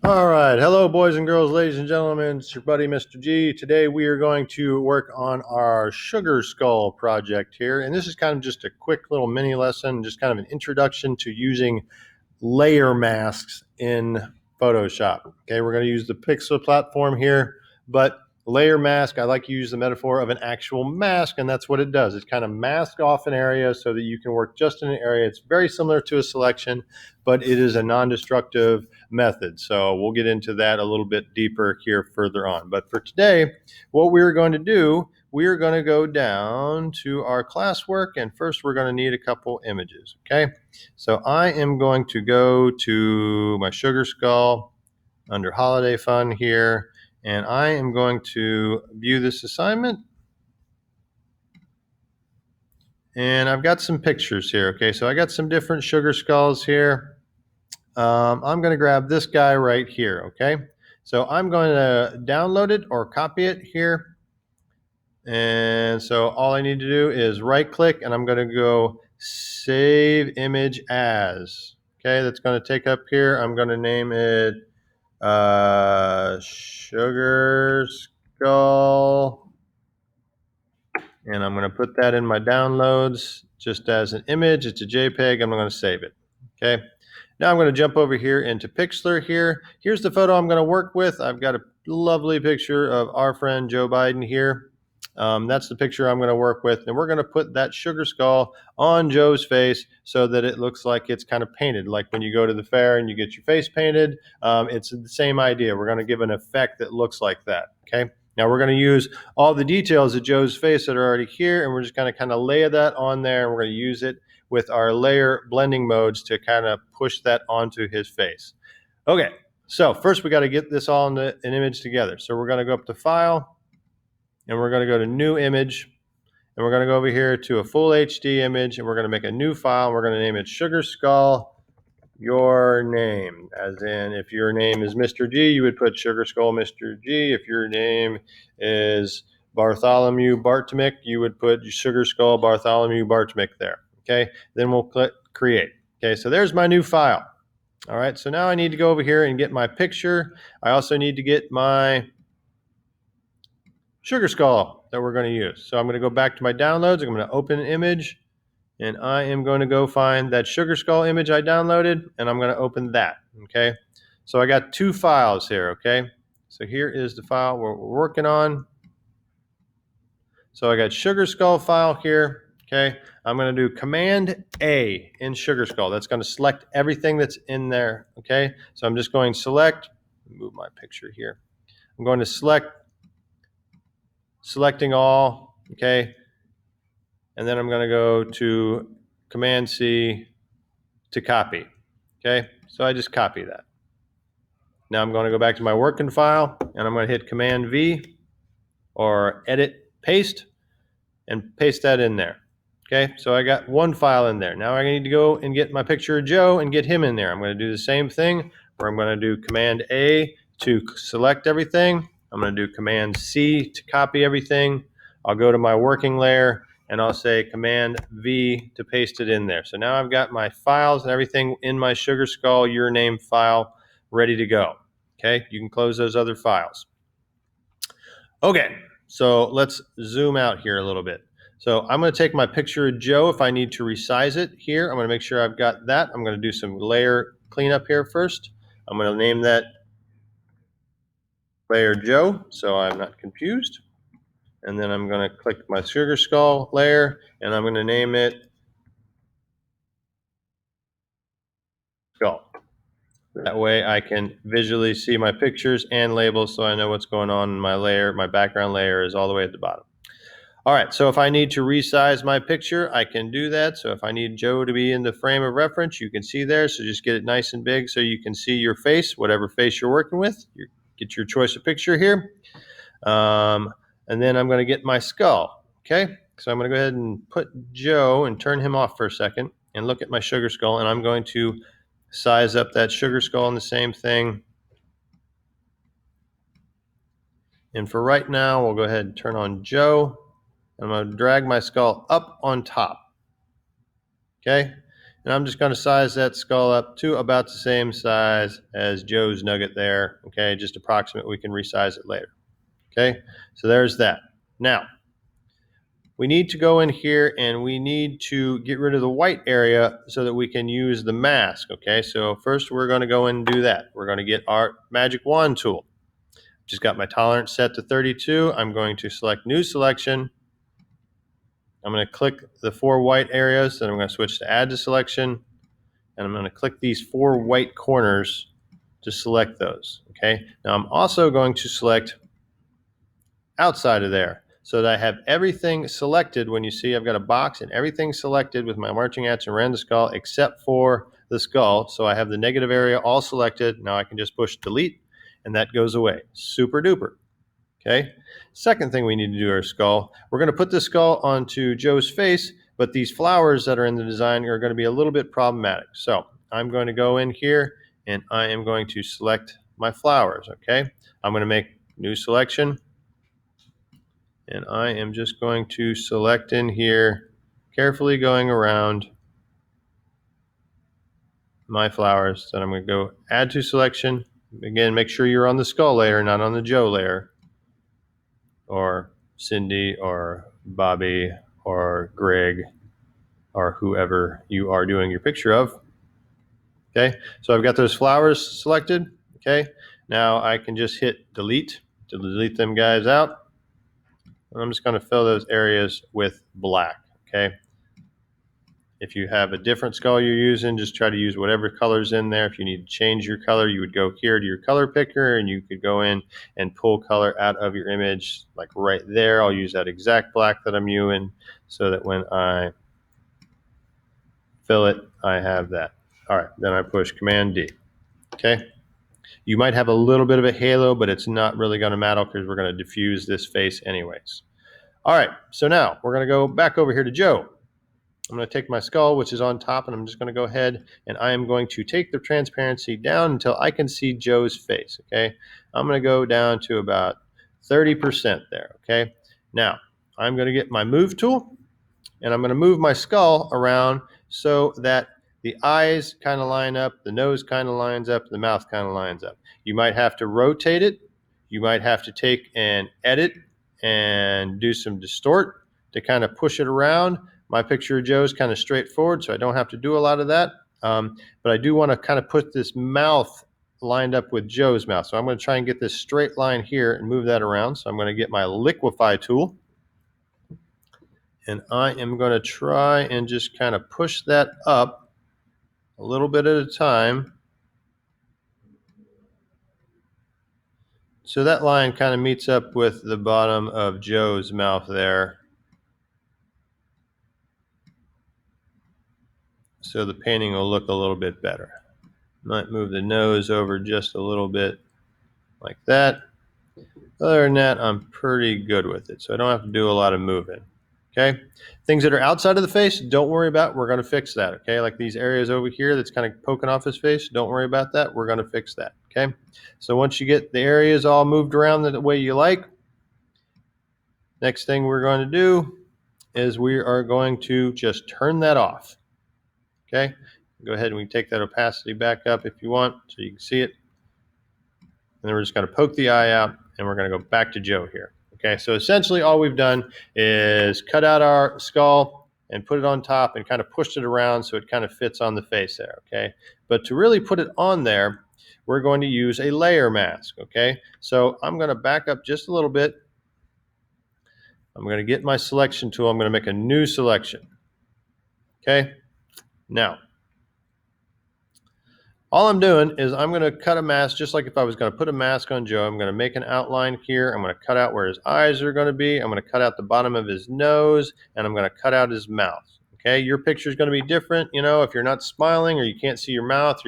All right. Hello, boys and girls, ladies and gentlemen. It's your buddy, Mr. G. Today we are going to work on our sugar skull project here. And this is kind of just a quick little mini lesson, just kind of an introduction to using layer masks in Photoshop. Okay, we're going to use the Pixlr platform here, but layer mask, I like to use the metaphor of an actual mask, and that's what it does. It kind of masks off an area so that you can work just in an area. It's very similar to a selection, but it is a non-destructive method. So we'll get into that a little bit deeper here further on. But for today, what we're going to do, we are going to go down to our classwork, and first we're going to need a couple images, okay? So I am going to go to my sugar skull under holiday fun here, and I am going to view this assignment. And I've got some pictures here, okay? So I got some different sugar skulls here. I'm going to grab this guy right here, okay? So I'm going to download it or copy it here. And so all I need to do is right click, and I'm going to go save image as. Okay, that's going to take up here. I'm going to name it sugar skull, and I'm going to put that in my downloads just as an image. It's a JPEG. I'm going to save it. Okay. Now I'm going to jump over here into Pixlr here. Here's the photo I'm going to work with. I've got a lovely picture of our friend Joe Biden here. That's the picture I'm going to work with, and we're going to put that sugar skull on Joe's face so that it looks like it's kind of painted, like when you go to the fair and you get your face painted. It's the same idea. We're going to give an effect that looks like that. Okay. Now we're going to use all the details of Joe's face that are already here, and we're just going to kind of lay that on there, and we're going to use it with our layer blending modes to kind of push that onto his face. Okay, so first we got to get this all into an image together. So we're going to go up to File, and we're going to go to New Image, and we're going to go over here to a Full HD image, and we're going to make a new file, and we're going to name it Sugar Skull Your Name. As in, if your name is Mr. G, you would put Sugar Skull Mr. G. If your name is Bartholomew Bartmick, you would put Sugar Skull Bartholomew Bartmick there. Okay, then we'll click Create. Okay, so there's my new file. All right, so now I need to go over here and get my picture. I also need to get my sugar skull that we're going to use. So I'm going to go back to my downloads. I'm going to open an image, and I am going to go find that sugar skull image I downloaded, and I'm going to open that. Okay, so I got two files here. Okay, so here is the file we're working on. So I got sugar skull file here. Okay, I'm going to do Command A in sugar skull. That's going to select everything that's in there. Okay, so I'm just going to select, move my picture here. I'm going to selecting all. Okay, and then I'm going to go to Command C to copy. Okay, so I just copy that. Now I'm going to go back to my working file, and I'm going to hit Command V or Edit Paste and paste that in there. Okay, so I got one file in there. Now I need to go and get my picture of Joe and get him in there. I'm going to do the same thing where I'm going to do Command A to select everything. I'm going to do Command C to copy everything. I'll go to my working layer, and I'll say Command V to paste it in there. So now I've got my files and everything in my Sugar Skull Your Name file ready to go. Okay, you can close those other files. Okay, so let's zoom out here a little bit. So I'm going to take my picture of Joe. If I need to resize it here, I'm going to make sure I've got that. I'm going to do some layer cleanup here first. I'm going to name that layer Joe so I'm not confused. And then I'm going to click my sugar skull layer, and I'm going to name it skull. That way I can visually see my pictures and labels so I know what's going on in my layer. My background layer is all the way at the bottom. All right, so if I need to resize my picture, I can do that. So if I need Joe to be in the frame of reference, you can see there. So just get it nice and big so you can see your face, whatever face you're working with. You get your choice of picture here. And then I'm going to get my skull, okay? So I'm going to go ahead and put Joe and turn him off for a second and look at my sugar skull, and I'm going to size up that sugar skull and the same thing. And for right now, we'll go ahead and turn on Joe. I'm going to drag my skull up on top. Okay, And I'm just going to size that skull up to about the same size as Joe's nugget there. Okay, just approximate. We can resize it later. Okay, so there's that. Now, we need to go in here and we need to get rid of the white area so that we can use the mask. Okay, so first we're going to go in and do that. We're going to get our magic wand tool. Just got my tolerance set to 32. I'm going to select new selection. I'm going to click the 4 white areas, then I'm going to switch to add to selection, and I'm going to click these 4 white corners to select those. Okay, now I'm also going to select outside of there so that I have everything selected. When you see I've got a box and everything selected with my marching ants and random skull except for the skull. So I have the negative area all selected. Now I can just push delete and that goes away. Super duper. Okay. Second thing we need to do our skull. We're going to put the skull onto Joe's face, but these flowers that are in the design are going to be a little bit problematic. So I'm going to go in here and I am going to select my flowers. Okay. I'm going to make new selection. And I am just going to select in here, carefully going around my flowers. Then I'm going to go add to selection. Again, make sure you're on the skull layer, not on the Joe layer, or Cindy, or Bobby, or Greg, or whoever you are doing your picture of. Okay, so I've got those flowers selected. Okay, now I can just hit delete to delete them guys out. And I'm just going to fill those areas with black. Okay. If you have a different skull you're using, just try to use whatever color's in there. If you need to change your color, you would go here to your color picker and you could go in and pull color out of your image, like right there. I'll use that exact black that I'm using so that when I fill it, I have that. All right, then I push Command D. Okay. You might have a little bit of a halo, but it's not really going to matter because we're going to diffuse this face anyways. All right, so now we're going to go back over here to Joe. I'm going to take my skull, which is on top, and I'm just going to go ahead and I am going to take the transparency down until I can see Joe's face, okay? I'm going to go down to about 30% there, okay? Now, I'm going to get my move tool, and I'm going to move my skull around so that the eyes kind of line up, the nose kind of lines up, the mouth kind of lines up. You might have to rotate it. You might have to take and edit and do some distort to kind of push it around. My picture of Joe is kind of straightforward, so I don't have to do a lot of that. But I do want to kind of put this mouth lined up with Joe's mouth. So I'm going to try and get this straight line here and move that around. So I'm going to get my liquify tool. And I am going to try and just kind of push that up a little bit at a time. So that line kind of meets up with the bottom of Joe's mouth there. So the painting will look a little bit better. Might move the nose over just a little bit like that. Other than that, I'm pretty good with it. So I don't have to do a lot of moving. Okay. Things that are outside of the face, don't worry about. We're going to fix that. Okay. Like these areas over here that's kind of poking off his face, don't worry about that. We're going to fix that. Okay. So once you get the areas all moved around the way you like, next thing we're going to do is we are going to just turn that off. Okay. Go ahead and we take that opacity back up if you want so you can see it. And then we're just going to poke the eye out and we're going to go back to Joe here. Okay, so essentially all we've done is cut out our skull and put it on top and kind of pushed it around so it kind of fits on the face there, okay? But to really put it on there, we're going to use a layer mask, okay? So I'm going to back up just a little bit. I'm going to get my selection tool. I'm going to make a new selection, okay? Now, all I'm doing is I'm going to cut a mask just like if I was going to put a mask on Joe. I'm going to make an outline here. I'm going to cut out where his eyes are going to be. I'm going to cut out the bottom of his nose, and I'm going to cut out his mouth. Okay, your picture is going to be different. You know, if you're not smiling or you can't see your mouth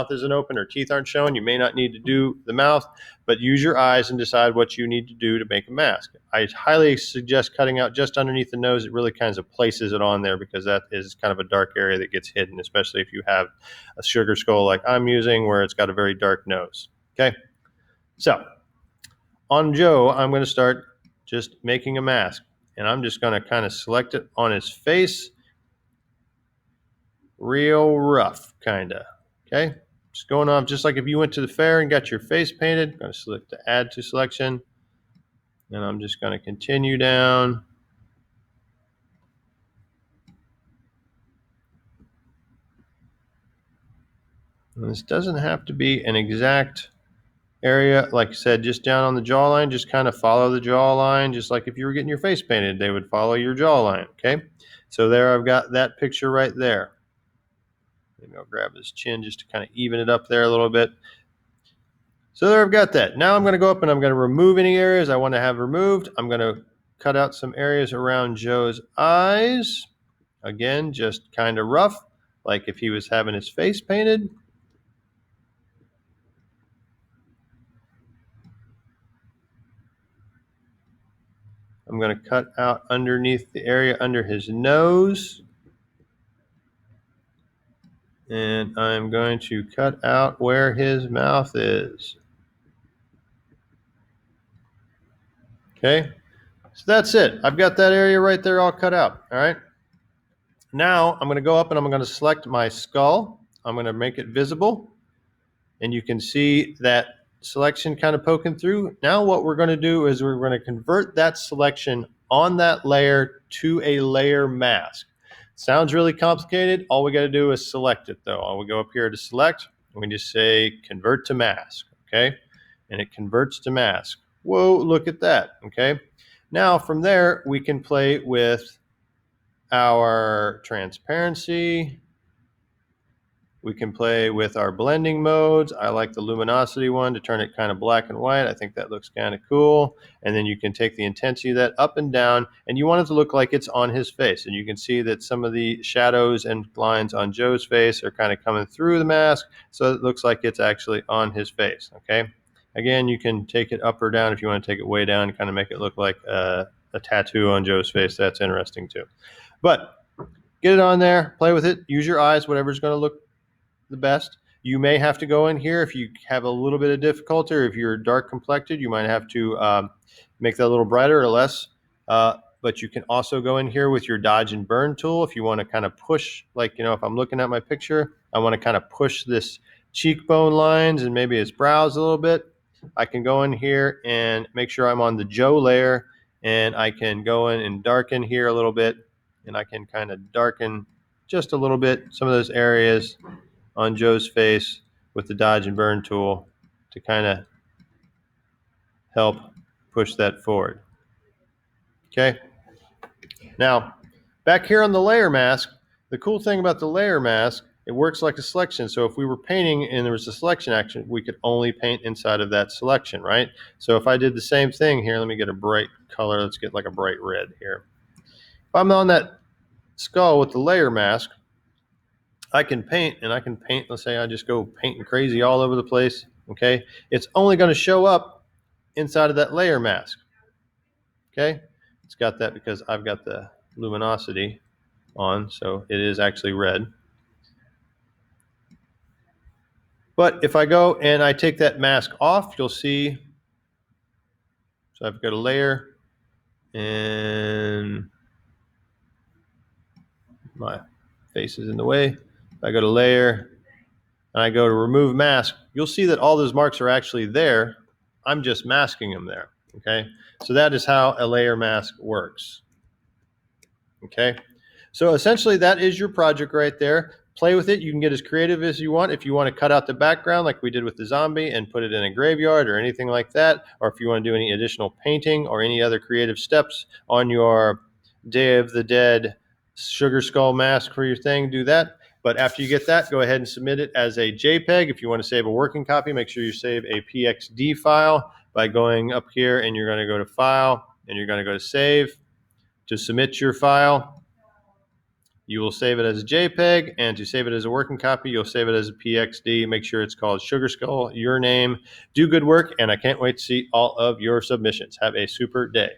isn't open or teeth aren't showing, you may not need to do the mouth, but use your eyes and decide what you need to do to make a mask. I highly suggest cutting out just underneath the nose. It really kind of places it on there because that is kind of a dark area that gets hidden, especially if you have a sugar skull like I'm using where it's got a very dark nose. Okay, so on Joe, I'm going to start just making a mask, and I'm just going to kind of select it on his face. real rough, kind of. Okay, just going off just like if you went to the fair and got your face painted. I'm going to select the add to selection, and I'm just going to continue down. And this doesn't have to be an exact area, like I said, just down on the jawline, just kind of follow the jawline, just like if you were getting your face painted, they would follow your jawline, okay? So there I've got that picture right there. Maybe I'll grab his chin just to kind of even it up there a little bit. So there I've got that. Now I'm going to go up and I'm going to remove any areas I want to have removed. I'm going to cut out some areas around Joe's eyes. Again, just kind of rough, like if he was having his face painted. I'm going to cut out underneath the area under his nose. And I'm going to cut out where his mouth is. Okay, so that's it. I've got that area right there all cut out. All right. Now I'm going to go up and I'm going to select my skull. I'm going to make it visible. And you can see that selection kind of poking through. Now what we're going to do is we're going to convert that selection on that layer to a layer mask. Sounds really complicated. All we got to do is select it though. I'll go up here to select. And we just say convert to mask. Okay. And it converts to mask. Whoa, look at that. Okay. Now from there, we can play with our transparency. We can play with our blending modes. I like the luminosity one to turn it kind of black and white. I think that looks kind of cool. And then you can take the intensity of that up and down, and you want it to look like it's on his face. And you can see that some of the shadows and lines on Joe's face are kind of coming through the mask, so it looks like it's actually on his face, okay? Again, you can take it up or down if you want to take it way down, kind of make it look like a tattoo on Joe's face. That's interesting too. But get it on there, play with it, use your eyes, whatever's going to look the best. You may have to go in here if you have a little bit of difficulty, or if you're dark complected, you might have to make that a little brighter or less. But you can also go in here with your dodge and burn tool if you want to kind of push, like, if I'm looking at my picture, I want to kind of push this cheekbone lines and maybe his brows a little bit. I can go in here and make sure I'm on the Joe layer, and I can go in and darken here a little bit, and I can kind of darken just a little bit some of those areas on Joe's face with the dodge and burn tool to kind of help push that forward. Okay. Now, back here on the layer mask, the cool thing about the layer mask, it works like a selection. So if we were painting and there was a selection action, we could only paint inside of that selection, right? So if I did the same thing here, let me get a bright color. Let's get like a bright red here. If I'm on that skull with the layer mask, I can paint, and I can paint, let's say I just go painting crazy all over the place, okay? It's only going to show up inside of that layer mask, okay? It's got that because I've got the luminosity on, so it is actually red. But if I go and I take that mask off, you'll see, so I've got a layer, and my face is in the way. I go to layer, and I go to remove mask, you'll see that all those marks are actually there. I'm just masking them there, okay? So that is how a layer mask works, okay? So essentially that is your project right there. Play with it. You can get as creative as you want. If you want to cut out the background like we did with the zombie and put it in a graveyard or anything like that, or if you want to do any additional painting or any other creative steps on your Day of the Dead sugar skull mask for your thing, do that. But after you get that, go ahead and submit it as a JPEG. If you want to save a working copy, make sure you save a PXD file by going up here, and you're going to go to File, and you're going to go to Save. To submit your file, you will save it as a JPEG, and to save it as a working copy, you'll save it as a PXD. Make sure it's called Sugar Skull, your name. Do good work, and I can't wait to see all of your submissions. Have a super day.